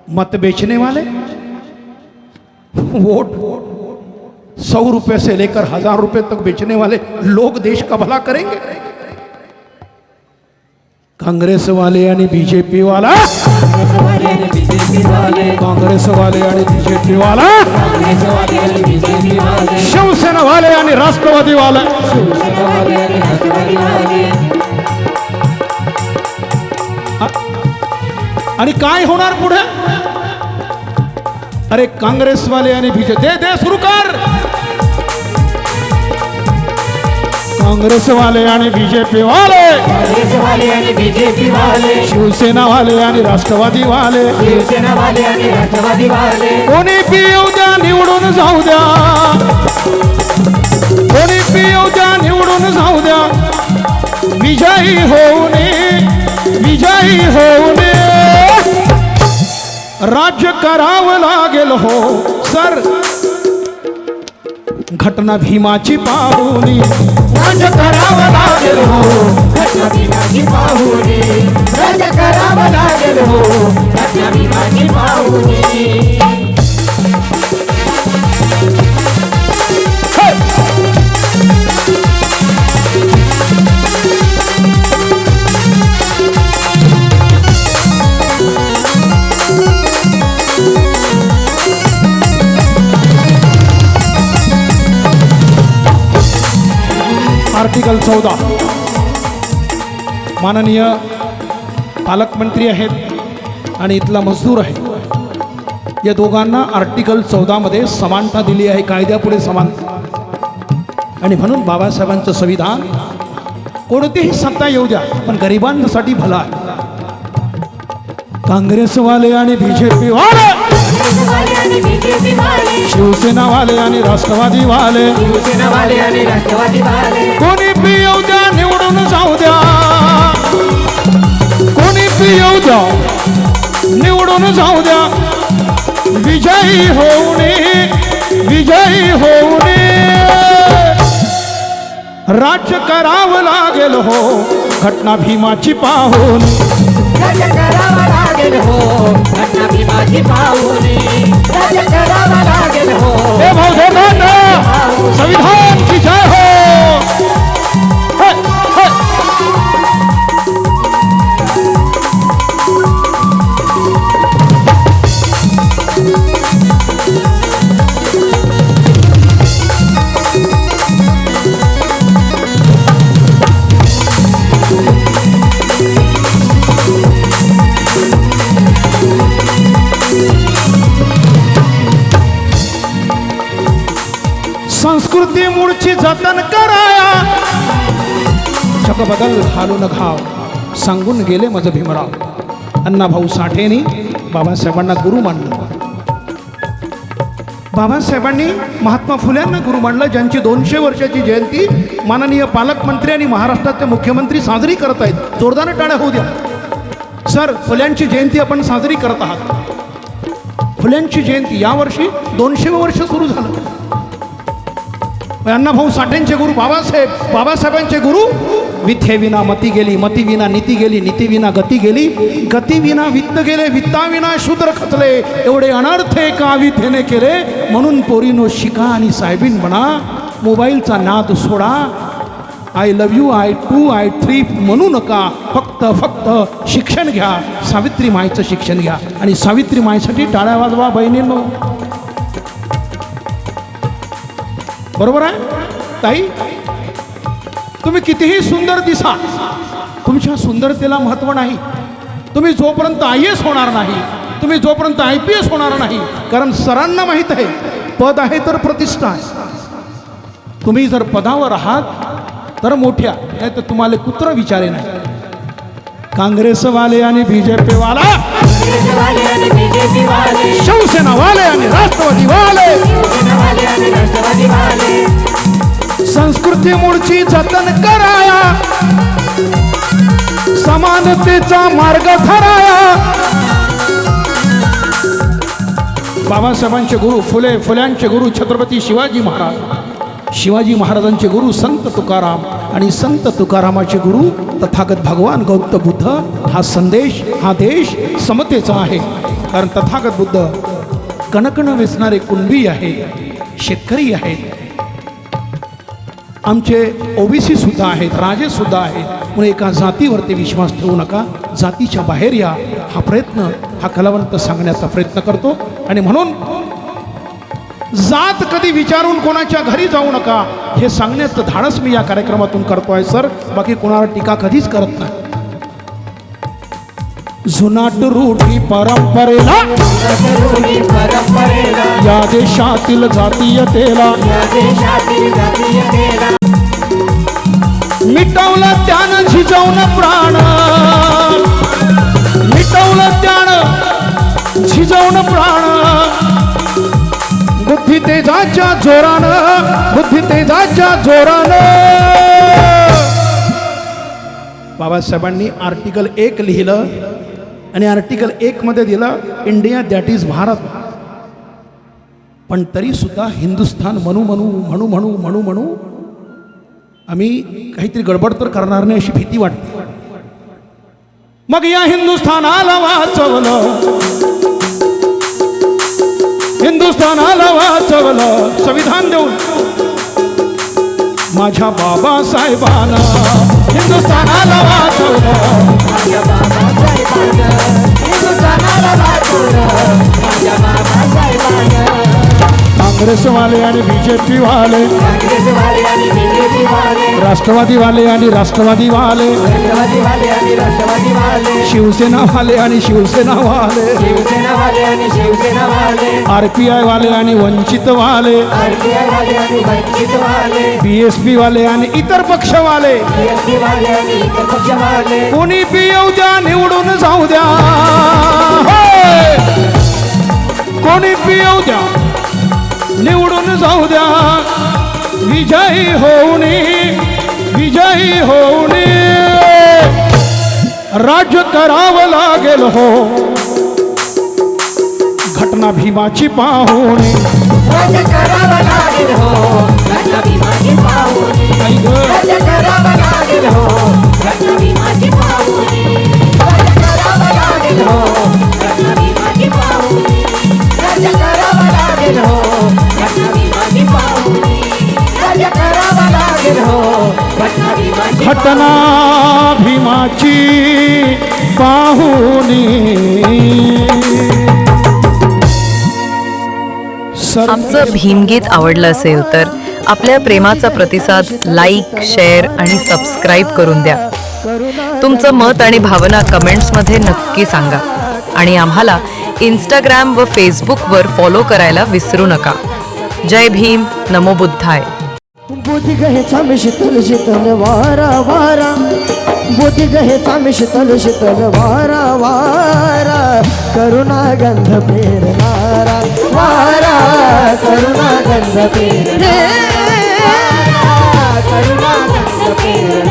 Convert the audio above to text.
मत बेचने वाले, वोट 100 रुपए से लेकर 1000 रुपए तक बेचने वाले लोग देश का भला करेंगे? कांग्रेस वाले आणि बीजेपी वाला, कांग्रेस वाले आणि बीजेपी वाला, शिवसेना वाले आणि राष्ट्रवादी वाला, आणि काय होणार पुढे? अरे कांग्रेस वाले आणि बीजेपी, दे सुरू कर. कांग्रेस वाले आणि बीजेपी वाले, काँग्रेस वाले आणि बीजेपी वाले, शिवसेना वाले आणि राष्ट्रवादी वाले, शिवसेना वाले आणि राष्ट्रवादी वाले, कोणी बी येऊ द्या निवडून जाऊ द्या, कोणी बी येऊ द्या निवडून जाऊ द्या, विजयी होऊ नये, विजयी होऊ नये, राज्य करावं लागेल हो सर. घटना भीमाची पाहुनी राज्य करावं लागेल हो, घटना भीमाची पाहुनी, राज्य करावं लागेल हो, घटना भीमाची पाहुनी. आर्टिकल 14 माननीय पालकमंत्री आहेत आणि इथला मजदूर आहे, या दोघांना आर्टिकल 14 मध्ये समानता दिली आहे, कायद्यापुढे समानता. आणि म्हणून बाबासाहेबांचं संविधान कोणतीही सत्ता येऊ द्या पण गरिबांसाठी भला आहे. काँग्रेसवाले आणि बीजेपी वाले, शिवसेना वाले आणि राष्ट्रवादी वाले, शिवसेना वाले आणि राष्ट्रवादी वाले, कोणी बी येऊ द्या निवडून जाऊ द्या, कोणी बी येऊ द्या निवडून जाऊ द्या, विजयी होऊ नये, विजयी होऊ नये, राज्य करावं लागेल हो, घटना भीमाची पाहून, राज्य करावं लागेल हो, घटना भीमाची पाहुनी, राज्य करावं लागेल हो. हे भाऊ संविधान की जय हो. हे, हे. संस्कृती मूळची जतन कराया, जग बदल घालून घाव, सांगून गेले माझं भीमराव. अण्णाभाऊ साठेंनी बाबासाहेबांना गुरु मानलं. बाबासाहेबांनी महात्मा फुल्यांना गुरु मानलं, ज्यांची 200 वर्षाची जयंती माननीय पालकमंत्री आणि महाराष्ट्राचे मुख्यमंत्री साजरी करत आहेत. जोरदार टाळ्या होऊ द्या सर. फुल्यांची जयंती आपण साजरी करत आहात. फुल्यांची जयंती यावर्षी 200 वर्ष सुरू झालं. अण्णाभाऊ साठेंचे गुरु बाबासाहेब, बाबासाहेबांचे गुरु विद्येविना मती गेली, मतीविना नीती गेली, नीतीविना गती गेली, गतीविना वित्त गेले, वित्ताविना शूद्र खचले, एवढे अनर्थे का विद्येने केले. म्हणून पोरीनो शिका आणि साहेबीन बना, मोबाईलचा नाद सोडा, I love you, I 2, I 3 म्हणू नका, फक्त फक्त शिक्षण घ्या, सावित्री माईचं शिक्षण घ्या. आणि सावित्री माईसाठी टाळ्या वाजवा बहिणींनो. बरोबर आहे ताई? तुम्ही कितीही सुंदर दिसा, तुमच्या सुंदरतेला महत्त्व नाही. तुम्ही जोपर्यंत IAS होणार नाही, तुम्ही जोपर्यंत IPS होणार नाही, कारण सरांना माहीत आहे पद आहे तर प्रतिष्ठा आहे. तुम्ही जर पदावर आहात तर मोठ्या, नाही तर तुम्हाला कुत्र विचारे नाही. काँग्रेसवाले आणि बीजेपी वाला, काँग्रेस वाले आणि बीजेपी वाले, शिवसेना वाले आणि राष्ट्रवादी वाले, शिवसेना वाले आणि राष्ट्रवादी वाले, संस्कृती मूळची जतन कराया, समानतेचा मार्ग धराया. बाबासाहेबांचे गुरु फुले, फुल्यांचे गुरु छत्रपती शिवाजी महाराज, शिवाजी महाराजांचे गुरु संत तुकाराम आणि संत तुकारामाचे गुरु तथागत भगवान गौतम बुद्ध. हा संदेश, हा देश समतेचा आहे. कारण तथागत बुद्ध कणकण वेचणारे कुणबी आहेत, शेतकरी आहेत, आमचे ओबीसी सुद्धा आहेत, राजे सुद्धा आहेत. म्हणून एका जातीवरती विश्वास ठेवू नका, जातीच्या बाहेर या. हा प्रयत्न हा कलावंत सांगण्याचा प्रयत्न करतो. आणि म्हणून जात कधी विचारून कोणाच्या घरी जाऊ नका हे सांगण्याचं धाडस मी या कार्यक्रमातून करतोय सर. बाकी कोणावर टीका कधीच करत नाही. जुनाट रूढी परंपरेला रूढी परंपरेला या देशातील जातीयतेला या देशातील जातीयतेला मिटवलं त्यानं झिजवून प्राण, मिटवलं त्यानं झिजवून प्राण. बुद्धी तेजाच्या जोरानं, बुद्धी तेजाच्या जोरानं. बाबासाहेबांनी आर्टिकल 1 लिहिलं आणि आर्टिकल 1 मध्ये दिलं इंडिया दॅट इज भारत. पण तरी सुद्धा हिंदुस्थान म्हणू म्हणू म्हणू म्हणू म्हणू म्हणू आम्ही काहीतरी गडबड तर करणार नाही अशी भीती वाटते. मग या हिंदुस्थानाला वाचवलं, हिंदुस्थानाला वाचवलं संविधान देऊन. माझ्या बाबासाहेबांना हिंदुस्थानाला वाचवलं, माझ्या बाबासाहेबांना हिंदुस्थानाला वाचवलं, माझ्या बाबासाहेबांना. काँग्रेसवाले आणि बीजेपी वाले, काँग्रेसवाले आणि बीजेपी वाले, राष्ट्रवादी वाले आणि राष्ट्रवादी वाले, राष्ट्रवादी वाले आणि राष्ट्रवादी वाले, शिवसेना वाले आणि शिवसेना वाले, शिवसेना वाले आणि शिवसेना वाले, RPI वाले आणि वंचित वाले, RPI वाले आणि वंचित वाले, BSP वाले आणि इतर पक्ष वाले. BSP वाले आणि इतर पक्ष वाले. कोणी बी येऊ द्या, निवडून जाऊ द्या, होय! कोणी बी येऊ द्या, निवडून जाऊ द्या. विजयी होऊनी, विजयी होऊनी राज्य करावं लागेल हो. घटना भीमाची पाहुणी, राज्य करावं लागेल हो, घटना भीमाची पाहुणी. आई गं. राज्य करावं लागेल हो, घटना भीमाची पाहुणी. राज्य करावं लागेल हो, घटना भीमाची पाहुणी. राज्य करावं लागेल हो, घटना भीमाची पाहुणी. राज्य करावं लागेल हो, घटना भीमाची घटना भीमाची पाहुणी. आमचं भीमगीत आवडलं असेल तर आपल्या प्रेमाचा प्रतिसाद लाईक, शेअर आणि सबस्क्राईब करून द्या. तुमचं मत आणि भावना कमेंट्समध्ये नक्की सांगा आणि आम्हाला इंस्टाग्राम व फेसबुकवर फॉलो करायला विसरू नका. जय भीम, नमो बुद्धाय. बुद्धी गहे चामे शीतल शीतल वारा वारा, बुद्धी गहे चामे शीतल शीतल वारा वारा. करुणा गंध पेरणारा वारा, करुणा गंध पेरणारा, करुणा गंध पेरणारा.